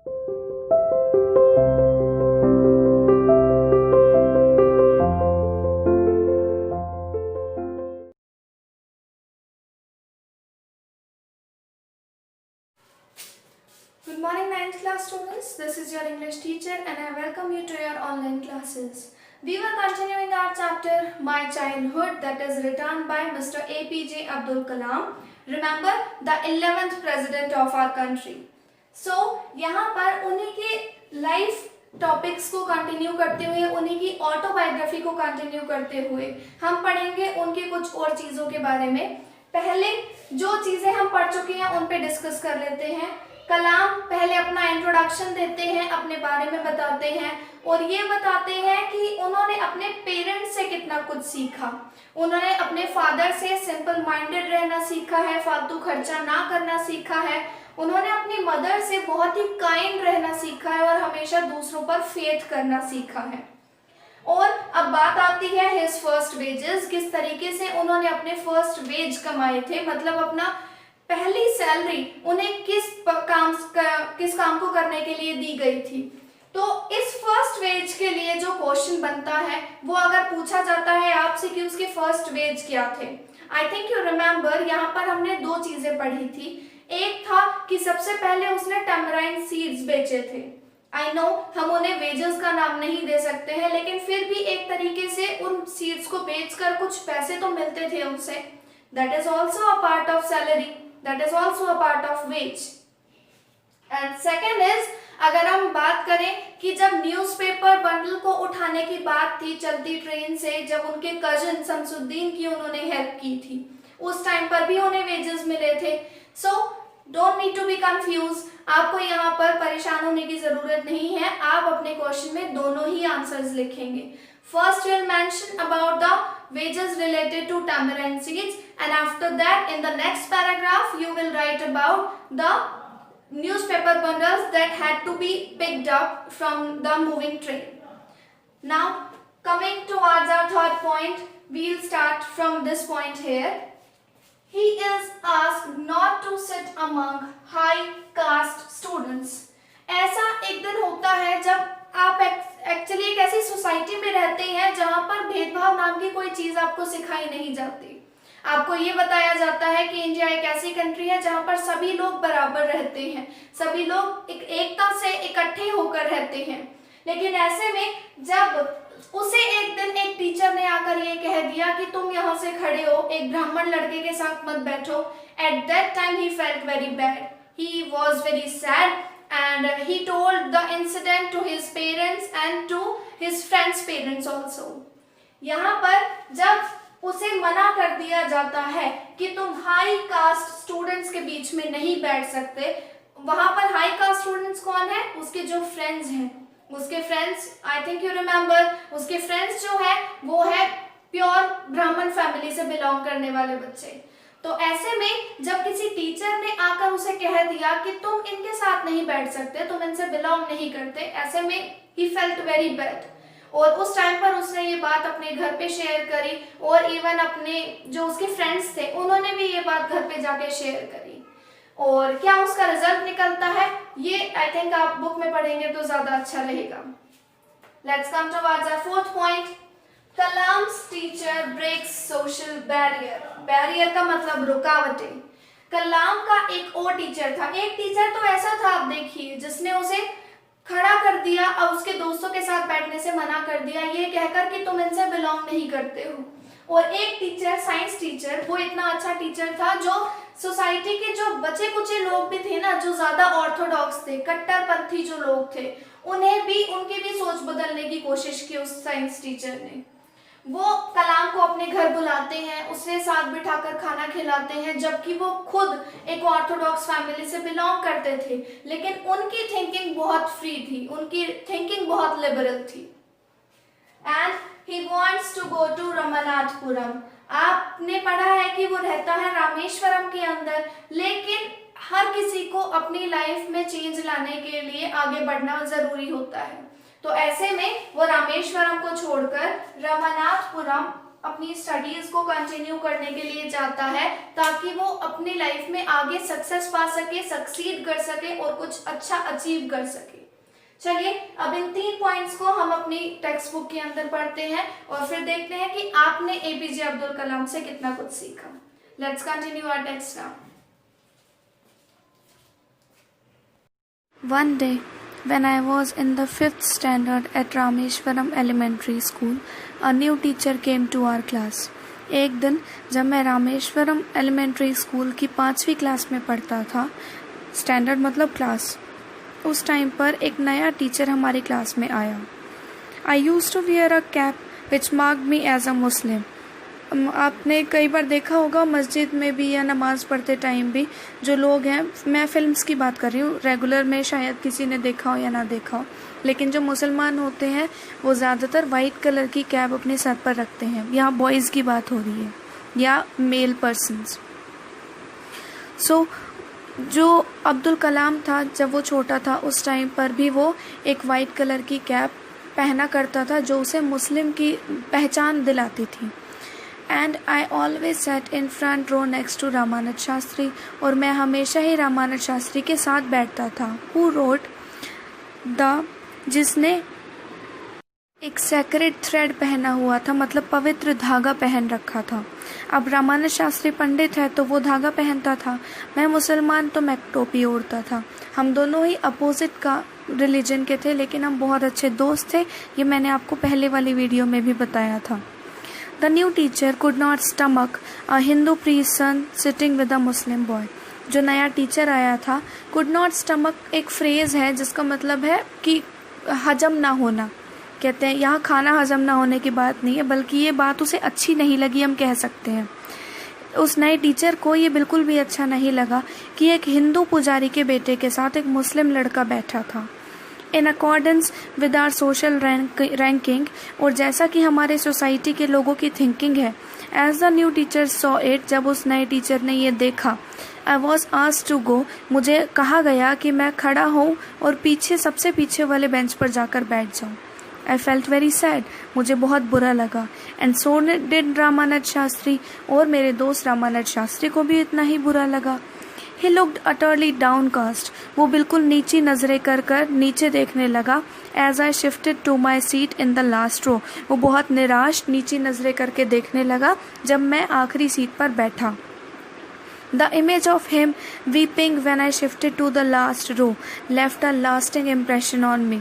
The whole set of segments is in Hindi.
Good morning 9th class students, this is your English teacher and I welcome you to your online classes. We were continuing our chapter My Childhood, that is written by Mr. APJ Abdul Kalam. Remember, the 11th president of our country. So, यहाँ पर उन्हीं के लाइफ टॉपिक्स को कंटिन्यू करते हुए, उन्हीं की ऑटोबायोग्राफी को कंटिन्यू करते हुए हम पढ़ेंगे उनकी कुछ और चीज़ों के बारे में। पहले जो चीज़ें हम पढ़ चुके हैं उन पे डिस्कस कर लेते हैं। कलाम पहले अपना इंट्रोडक्शन देते हैं, अपने बारे में बताते हैं और ये बताते हैं कि उन्होंने अपने पेरेंट्स से कितना कुछ सीखा। उन्होंने अपने फादर से सिंपल माइंडेड रहना सीखा है, फालतू खर्चा ना करना सीखा है। उन्होंने अपनी मदर से बहुत ही काइंड रहना सीखा है और हमेशा दूसरों पर फेथ करना सीखा है। और अब बात आती है हिज फर्स्ट वेजेस, किस तरीके से उन्होंने अपने फर्स्ट वेज कमाए थे, मतलब अपना पहली सैलरी उन्हें किस काम को करने के लिए दी गई थी। तो इस फर्स्ट वेज के लिए जो क्वेश्चन बनता है वो अगर पूछा जाता है आपसे कि उसके फर्स्ट वेज क्या थे, आई थिंक यू रिमेम्बर, यहाँ पर हमने दो चीजें पढ़ी थी। एक था कि सबसे पहले उसने टैमराइन सीड्स बेचे थे। आई नो हम उन्हें वेजेस का नाम नहीं दे सकते हैं, लेकिन फिर भी एक तरीके से उन सीड्स को बेचकर कुछ पैसे तो मिलते थे उनसे। That is also a part of salary, that is also a part of wage. And second is, अगर हम बात करें कि जब न्यूज़पेपर बंडल को उठाने की बात थी चलती ट्रेन से, जब उनके कजिन शमसुद्दीन की उन्होंने हेल्प की थी, उस टाइम पर भी उन्हें वेजेस मिले थे। So don't need to be confuse, आपको यहाँ पर परेशान होने की जरूरत नहीं है। आप अपने क्वेश्चन में दोनों ही आंसर्स लिखेंगे। First you will mention about the wages related to tamarind seeds, and after that in the next paragraph you will write about the newspaper bundles that had to be picked up from the moving train. Now coming towards our third point, we will start from this point here. He is asked not to sit among high caste students. ऐसा एक दिन होता है जब आप एक्चुअली एक ऐसी सोसाइटी में रहते हैं जहां पर भेदभाव नाम की कोई चीज आपको सिखाई नहीं जाती। आपको ये बताया जाता है कि इंडिया एक ऐसी कंट्री है जहां पर सभी लोग बराबर रहते हैं, सभी लोग एकता से इकट्ठे होकर रहते हैं। लेकिन ऐसे में जब उसे एक दिन एक टीचर ने आकर ये कह दिया कि तुम यहाँ से खड़े हो, एक ब्राह्मण लड़के के साथ मत बैठो, at that time he felt very bad, he was very sad and he told the incident to his parents and to his friends' parents also. यहाँ पर जब उसे मना कर दिया जाता है कि तुम हाई कास्ट स्टूडेंट्स के बीच में नहीं बैठ सकते, वहाँ पर हाई कास्ट स्टूडेंट्स कौन है? उसके जो फ्रेंड्स हैं, उसके friends, I think you remember, उसके फ्रेंड्स जो है वो है प्योर ब्राह्मण फैमिली से बिलोंग करने वाले बच्चे। तो ऐसे में जब किसी टीचर ने आकर उसे कह दिया कि तुम इनके साथ नहीं बैठ सकते, तुम इनसे बिलोंग नहीं करते, ऐसे में ही फेल्ट वेरी बैड। और उस टाइम पर उसने ये बात अपने घर पे शेयर करी और इवन अपने जो उसके फ्रेंड्स थे उन्होंने भी ये बात घर पे जाके शेयर करी। और क्या उसका रिजल्ट निकलता है ये आई थिंक आप बुक में पढ़ेंगे तो ज्यादा अच्छा रहेगा। Let's come towards our fourth point. Kalam's teacher breaks social barrier. Barrier का मतलब रुकावटें। कलाम का एक और टीचर था, एक टीचर तो ऐसा था आप देखिए जिसने उसे खड़ा कर दिया और उसके दोस्तों के साथ बैठने से मना कर दिया ये कहकर कि तुम इनसे बिलोंग नहीं करते हो। और एक टीचर, साइंस टीचर, वो इतना अच्छा टीचर था जो सोसाइटी के जो बचे कुचे लोग भी थे ना, जो ज्यादा ऑर्थोडॉक्स थे, कट्टरपंथी जो लोग थे, उन्हें भी, उनकी भी सोच बदलने की कोशिश की उस साइंस टीचर ने। वो कलाम को अपने घर बुलाते हैं, उससे साथ बिठाकर खाना खिलाते हैं, जबकि वो खुद एक ऑर्थोडॉक्स फैमिली से बिलोंग करते थे, लेकिन उनकी थिंकिंग बहुत फ्री थी, उनकी थिंकिंग बहुत लिबरल थी। And he wants to go to Ramanathapuram. आपने पढ़ा है कि वो रहता है रामेश्वरम के अंदर, लेकिन हर किसी को अपनी लाइफ में चेंज लाने के लिए आगे बढ़ना जरूरी होता है। तो ऐसे में वो रामेश्वरम को छोड़कर रमनाथपुरम अपनी स्टडीज़ को कंटिन्यू करने के लिए जाता है ताकि वो अपनी लाइफ में आगे सक्सेस पा सके, सक्सीड कर सके और कुछ अच्छा अचीव कर सके। चलिए अब इन 3 पॉइंट्स को हम अपनी टेक्स्ट बुक के अंदर पढ़ते हैं और फिर देखते हैं कि आपने एपीजे अब्दुल कलाम से कितना कुछ सीखा। Let's continue our text now. One day, when I was in the 5th standard at Rameshwaram Elementary School, a new teacher came to our class. एक दिन जब मैं रामेश्वरम एलिमेंट्री स्कूल की 5वीं क्लास में पढ़ता था, स्टैंडर्ड मतलब क्लास, उस टाइम पर एक नया टीचर हमारी क्लास में आया। I used to wear a cap which marked me as a Muslim. आपने कई बार देखा होगा मस्जिद में भी या नमाज़ पढ़ते टाइम भी जो लोग हैं, मैं फ़िल्म्स की बात कर रही हूँ, रेगुलर में शायद किसी ने देखा हो या ना देखा हो, लेकिन जो मुसलमान होते हैं वो ज़्यादातर वाइट कलर की कैप अपने सर पर रखते हैं। यहाँ बॉयज़ की बात हो रही है या मेल पर्सन्स। सो जो अब्दुल कलाम था जब वो छोटा था उस टाइम पर भी वो एक वाइट कलर की कैप पहना करता था जो उसे मुस्लिम की पहचान दिलाती थी। And I always sat in front row next to Ramanand Shastri, और मैं हमेशा ही रामानंद शास्त्री के साथ बैठता था। हु रोट द, जिसने एक सेक्रेड थ्रेड पहना हुआ था, मतलब पवित्र धागा पहन रखा था। अब रामानंद शास्त्री पंडित है तो वो धागा पहनता था, मैं मुसलमान तो मैं टोपी ओढ़ता था। हम दोनों ही अपोजिट का रिलीजन के थे, लेकिन हम बहुत अच्छे दोस्त थे। ये मैंने आपको पहले वाली वीडियो में भी बताया था। The new teacher could not stomach a Hindu priest's son sitting with a Muslim boy. जो नया टीचर आया था, could not stomach एक फ्रेज़ है जिसका मतलब है कि हजम ना होना। कहते हैं यहाँ खाना हजम ना होने की बात नहीं है, बल्कि ये बात उसे अच्छी नहीं लगी, हम कह सकते हैं। उस नए टीचर को ये बिल्कुल भी अच्छा नहीं लगा कि एक हिंदू पुजारी के बेटे के साथ एक मुस्लिम लड़का बैठा था। In accordance with our social ranking, और जैसा कि हमारे सोसाइटी के लोगों की थिंकिंग है, as the new teacher saw it, जब उस नए टीचर ने ये देखा, I was asked to go, मुझे कहा गया कि मैं खड़ा हूँ और पीछे सबसे पीछे वाले बेंच पर जाकर बैठ जाऊँ। आई फेल्ट वेरी सैड, मुझे बहुत बुरा लगा। And so did Ramanand Shastri, और मेरे दोस्त रामानंद शास्त्री को भी इतना ही बुरा लगा। He looked utterly downcast. वो बिल्कुल नीची नज़रें कर कर नीचे देखने लगा। As I shifted to my seat in the last row, वो बहुत निराश नीची नज़रें करके देखने लगा जब मैं आखिरी सीट पर बैठा। The image of him weeping when I shifted to the last row left a lasting impression on me.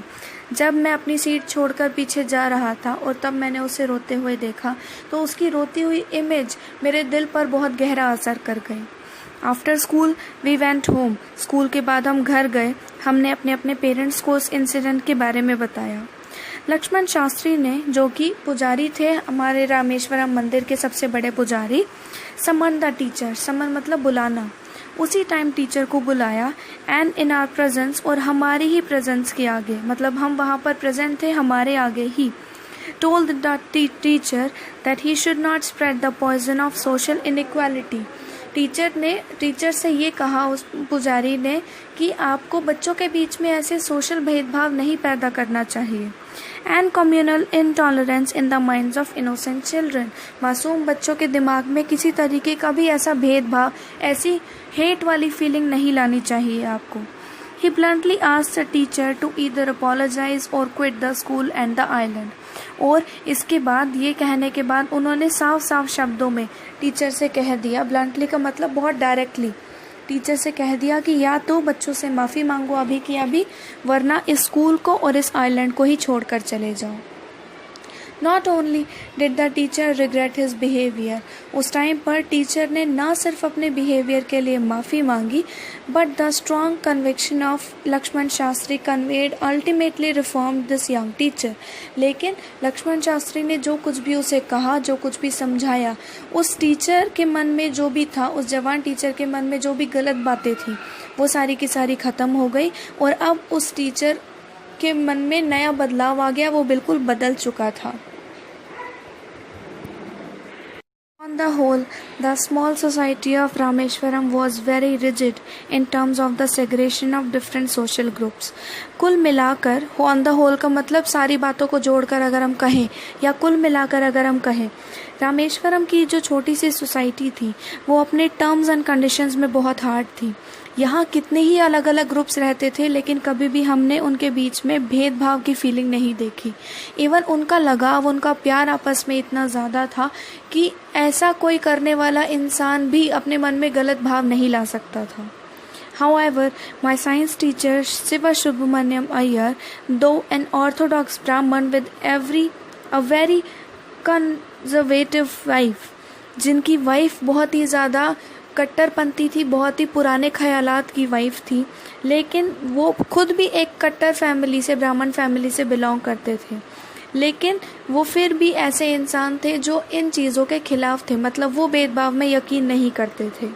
जब मैं अपनी सीट छोड़कर पीछे जा रहा था और तब मैंने उसे रोते हुए देखा, तो उसकी रोती हुई इमेज मेरे दिल पर बहुत गहरा असर कर गई। After school we went home, school के बाद हम घर गए। हमने अपने अपने पेरेंट्स को उस इंसिडेंट के बारे में बताया। लक्ष्मण शास्त्री ने, जो कि पुजारी थे हमारे रामेश्वरम मंदिर के सबसे बड़े पुजारी, समन द टीचर, समन मतलब बुलाना, उसी टाइम टीचर को बुलाया। एंड इन आर प्रेजेंस, और हमारी ही प्रेजेंस के आगे, मतलब हम वहाँ पर प्रेजेंट थे हमारे आगे ही, told the teacher that he should not spread the poison of social inequality. Teacher से ये कहा उस पुजारी ने कि आपको बच्चों के बीच में ऐसे सोशल भेदभाव नहीं पैदा करना चाहिए। And communal intolerance in the minds of innocent children, मासूम बच्चों के दिमाग में किसी तरीके का भी ऐसा भेदभाव, ऐसी हेट वाली फीलिंग नहीं लानी चाहिए आपको। He bluntly asked the teacher to either apologize or quit the school and the island. और इसके बाद ये कहने के बाद उन्होंने साफ साफ शब्दों में टीचर से कह दिया, ब्लंटली का मतलब बहुत डायरेक्टली, टीचर से कह दिया कि या तो बच्चों से माफ़ी मांगो अभी की अभी, वरना इस स्कूल को और इस आइलैंड को ही छोड़कर चले जाओ। Not only did the teacher regret his behaviour, उस टाइम पर टीचर ने ना सिर्फ अपने बिहेवियर के लिए माफ़ी मांगी, but the strong conviction of Lakshman Shastri conveyed ultimately reform this young teacher. लेकिन लक्ष्मण शास्त्री ने जो कुछ भी उसे कहा, जो कुछ भी समझाया, उस टीचर के मन में जो भी था, उस जवान टीचर के मन में जो भी गलत बातें थी, वो सारी की सारी ख़त्म हो गई, और अब उस टीचर के मन में नया बदलाव आ गया, वो बिल्कुल बदल चुका था। On the whole, the small society of Rameshwaram was very rigid in terms of the segregation of different social groups. कुल मिलाकर, on the whole का मतलब सारी बातों को जोड़कर अगर हम कहें, या कुल मिलाकर अगर हम कहें, रामेश्वरम की जो छोटी सी सोसाइटी थी वो अपने टर्म्स एंड कंडीशंस में बहुत हार्ड थी। यहाँ कितने ही अलग अलग ग्रुप्स रहते थे, लेकिन कभी भी हमने उनके बीच में भेदभाव की फीलिंग नहीं देखी। इवन उनका लगाव, उनका प्यार आपस में इतना ज़्यादा था कि ऐसा कोई करने वाला इंसान भी अपने मन में गलत भाव नहीं ला सकता था। However, my science teacher Siva Subramaniam Iyer, though an orthodox Brahmin with a very conservative wife, जिनकी वाइफ बहुत ही ज़्यादा कट्टरपंथी थी, बहुत ही पुराने ख्यालात की वाइफ थी, लेकिन वो खुद भी एक कट्टर फैमिली से, ब्राह्मण फैमिली से बिलोंग करते थे, लेकिन वो फिर भी ऐसे इंसान थे जो इन चीज़ों के खिलाफ थे, मतलब वो भेदभाव में यकीन नहीं करते थे।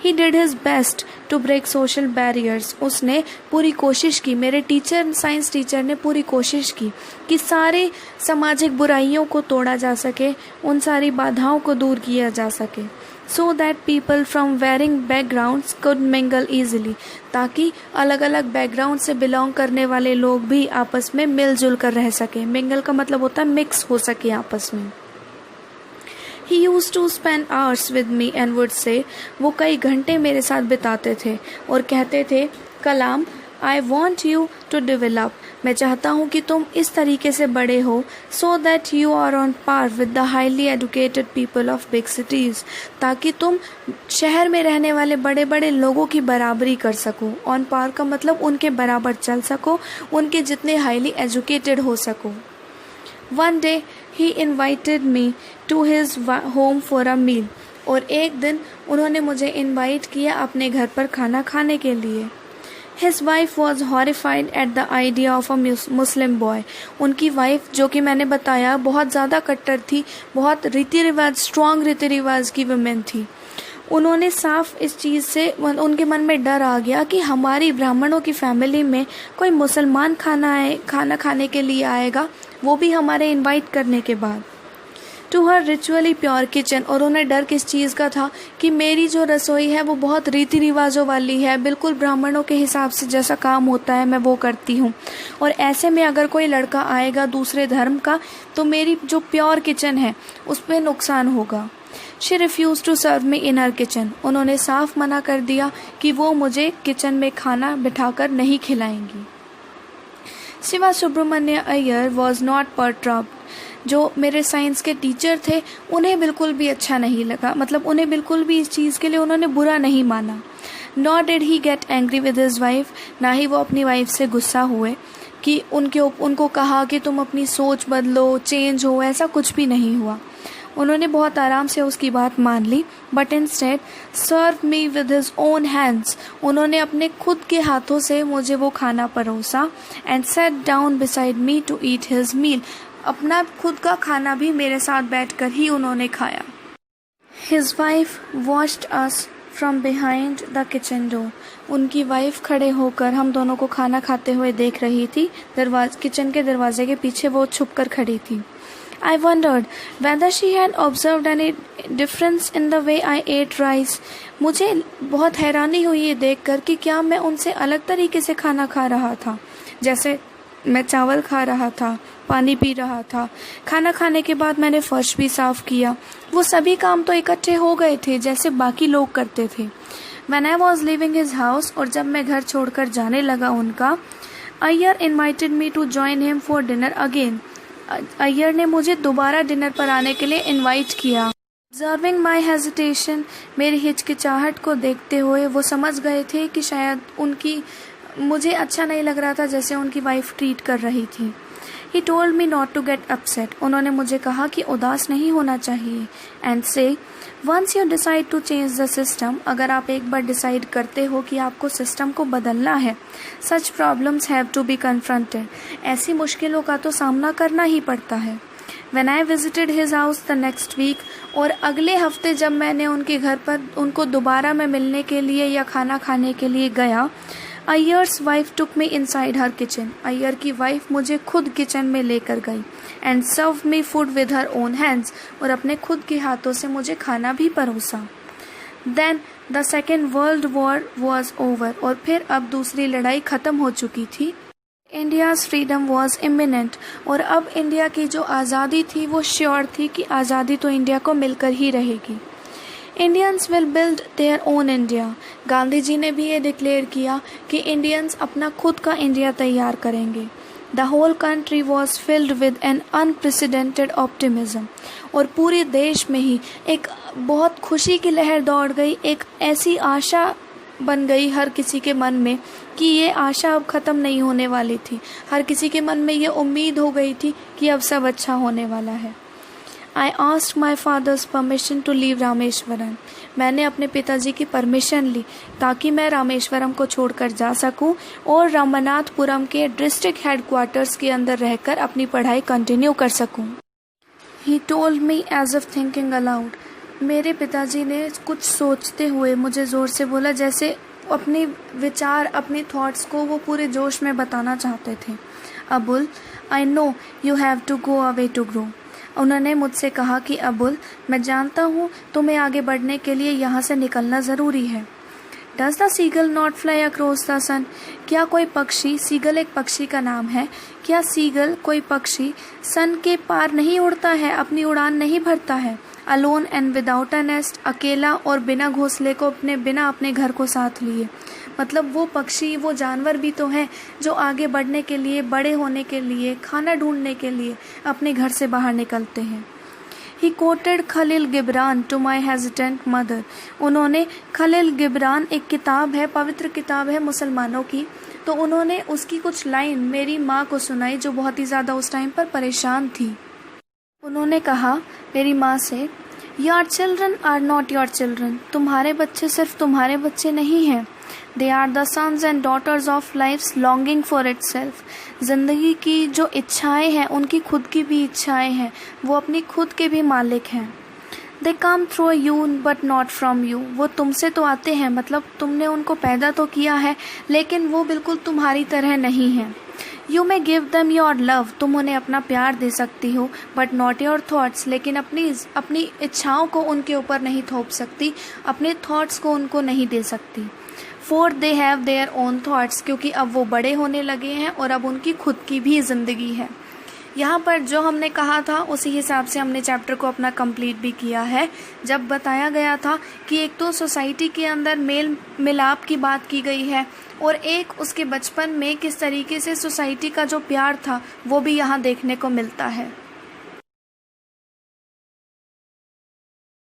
He did his best to break social barriers. उसने पूरी कोशिश की, मेरे टीचर, साइंस टीचर ने पूरी कोशिश की कि सारे सामाजिक बुराइयों को तोड़ा जा सके, उन सारी बाधाओं को दूर किया जा सके, so that people from varying backgrounds could mingle easily, ताकि अलग अलग बैकग्राउंड से बिलोंग करने वाले लोग भी आपस में मिलजुल कर रह सके। मिंगल का मतलब होता है मिक्स हो सके आपस में। He used to spend hours with me and would say, वो कई घंटे मेरे साथ बिताते थे और कहते थे, कलाम, I want you to develop, मैं चाहता हूँ कि तुम इस तरीके से बड़े हो, so that you are on par with the highly educated people of big cities, ताकि तुम शहर में रहने वाले बड़े बड़े लोगों की बराबरी कर सको। on par का मतलब उनके बराबर चल सको, उनके जितने highly educated हो सको। One day he invited me to his home for a meal, और एक दिन उन्होंने मुझे इनवाइट किया अपने घर पर खाना खाने के लिए। His wife was horrified at the idea of a Muslim boy. उनकी वाइफ, जो कि मैंने बताया बहुत ज़्यादा कट्टर थी, बहुत रीति रिवाज, स्ट्रॉन्ग रीति रिवाज की वुमेन थी, उन्होंने साफ इस चीज़ से, उनके मन में डर आ गया कि हमारी ब्राह्मणों की फैमिली में कोई मुसलमान खाना खाने के लिए आएगा, वो भी हमारे इनवाइट करने के बाद। To her ritually pure kitchen, और उन्हें डर किस चीज़ का था कि मेरी जो रसोई है वो बहुत रीति रिवाजों वाली है, बिल्कुल ब्राह्मणों के हिसाब से जैसा काम होता है मैं वो करती हूँ, और ऐसे में अगर कोई लड़का आएगा दूसरे धर्म का तो मेरी जो प्योर किचन है उस पर नुकसान होगा। She refuse to serve me in her kitchen, उन्होंने साफ मना कर दिया कि वो मुझे किचन में खाना बिठाकर नहीं खिलाएंगी। Shiva Subramania Iyer was not perturbed, जो मेरे साइंस के टीचर थे उन्हें बिल्कुल भी अच्छा नहीं लगा, मतलब उन्हें बिल्कुल भी इस चीज़ के लिए उन्होंने बुरा नहीं माना। Not did he get angry with his wife, ना ही वो अपनी वाइफ से गुस्सा हुए कि उनको कहा कि तुम अपनी सोच बदलो, चेंज हो, ऐसा कुछ भी नहीं हुआ। उन्होंने बहुत आराम से उसकी बात मान ली, but instead serve me with his own hands, उन्होंने अपने खुद के हाथों से मुझे वो खाना परोसा, and sat down beside me to eat his meal, अपना खुद का खाना भी मेरे साथ बैठकर ही उन्होंने खाया। His wife watched us from behind the kitchen door, उनकी वाइफ खड़े होकर हम दोनों को खाना खाते हुए देख रही थी, किचन के दरवाजे के पीछे वो छुप कर खड़ी थी। I wondered whether she had observed any difference in the way I ate rice. मुझे बहुत हैरानी हुई ये देखकर कि क्या मैं उनसे अलग तरीके से खाना खा रहा था, जैसे मैं चावल खा रहा था, पानी पी रहा था। खाना खाने के बाद मैंने फर्श भी साफ़ किया, वो सभी काम तो इकट्ठे हो गए थे जैसे बाकी लोग करते थे। When I was leaving his house, और जब मैं घर छोड़कर जाने लगा उनका, Iyer invited me to join him for dinner again. Iyer ने मुझे दोबारा डिनर पर आने के लिए इनवाइट किया। ऑब्जर्विंग माई हेजिटेशन, मेरी हिचकिचाहट को देखते हुए वो समझ गए थे कि शायद मुझे अच्छा नहीं लग रहा था जैसे उनकी वाइफ ट्रीट कर रही थी। He told me not to get upset, उन्होंने मुझे कहा कि उदास नहीं होना चाहिए, and so once you decide to change the system, अगर आप एक बार डिसाइड करते हो कि आपको सिस्टम को बदलना है, such problems have to be confronted, ऐसी मुश्किलों का तो सामना करना ही पड़ता है। When I visited his house the next week, और अगले हफ्ते जब मैंने उनके घर पर उनको दोबारा मैं मिलने के लिए या खाना खाने के लिए गया, Iyer's wife took me inside her kitchen, Iyer की वाइफ मुझे खुद किचन में लेकर गई, and serve me food with her own hands, और अपने खुद के हाथों से मुझे खाना भी परोसा। Then the second world war was over, और फिर अब दूसरी लड़ाई ख़त्म हो चुकी थी। इंडियाज़ फ्रीडम वॉज इमिनेंट, और अब इंडिया की जो आज़ादी थी वो श्योर थी कि आज़ादी तो इंडिया को मिलकर ही रहेगी। Indians will build their own India. Gandhi ji ने भी ये डिक्लेयर किया कि इंडियंस अपना खुद का इंडिया तैयार करेंगे। The whole country was filled with an unprecedented optimism, और पूरे देश में ही एक बहुत खुशी की लहर दौड़ गई, एक ऐसी आशा बन गई हर किसी के मन में कि ये आशा अब ख़त्म नहीं होने वाली थी। हर किसी के मन में ये उम्मीद हो गई थी कि अब सब अच्छा होने वाला है। I asked my father's permission to leave Rameswaram. मैंने अपने पिताजी की परमिशन ली ताकि मैं रामेश्वरम को छोड़कर जा सकूं और रामनाथपुरम के डिस्ट्रिक्ट हेडक्वार्टर्स के अंदर रहकर अपनी पढ़ाई कंटिन्यू कर सकूं। He told me as if thinking aloud। मेरे पिताजी ने कुछ सोचते हुए मुझे ज़ोर से बोला, जैसे अपने विचार, अपने थॉट्स को वो पूरे जोश में बताना चाहते थे। Abul, I know you have to go away to grow। उन्होंने मुझसे कहा कि अबुल, मैं जानता हूँ तुम्हें आगे बढ़ने के लिए यहाँ से निकलना ज़रूरी है। Does the seagull not fly across the sun. क्या कोई पक्षी, सीगल एक पक्षी का नाम है, क्या सीगल कोई पक्षी सन के पार नहीं उड़ता है, अपनी उड़ान नहीं भरता है। Alone and without a nest, अकेला और बिना घोंसले को, बिना अपने घर को साथ लिए। मतलब वो पक्षी, वो जानवर भी तो हैं जो आगे बढ़ने के लिए, बड़े होने के लिए, खाना ढूंढने के लिए अपने घर से बाहर निकलते हैं। He quoted Khalil Gibran to my hesitant mother. उन्होंने खलील गिब्रान, एक किताब है, पवित्र किताब है मुसलमानों की, तो उन्होंने उसकी कुछ लाइन मेरी माँ को सुनाई जो बहुत ही ज़्यादा उस टाइम पर परेशान थी। उन्होंने कहा मेरी माँ से, your children are not your children. तुम्हारे बच्चे सिर्फ तुम्हारे बच्चे नहीं हैं। They are the sons and daughters of life's longing for itself. ज़िंदगी की जो इच्छाएं हैं, उनकी खुद की भी इच्छाएं हैं, वो अपनी खुद के भी मालिक हैं। They come through you but not from you. वो तुमसे तो आते हैं, मतलब तुमने उनको पैदा तो किया है, लेकिन वो बिल्कुल तुम्हारी तरह नहीं हैं। You may give them your love. तुम उन्हें अपना प्यार दे सकती हो, बट नॉट योर थॉट्स। लेकिन अपनी इच्छाओं को उनके ऊपर नहीं थोप सकती, अपने थॉट्स को उनको नहीं दे सकती। For they have their own thoughts. क्योंकि अब वो बड़े होने लगे हैं और अब उनकी खुद की भी ज़िंदगी है। यहाँ पर जो हमने कहा था उसी हिसाब से हमने चैप्टर को अपना कंप्लीट भी किया है। जब बताया गया था कि एक तो सोसाइटी के अंदर मेल मिलाप की बात की गई है, और एक उसके बचपन में किस तरीके से सोसाइटी का जो प्यार था वो भी यहाँ देखने को मिलता है।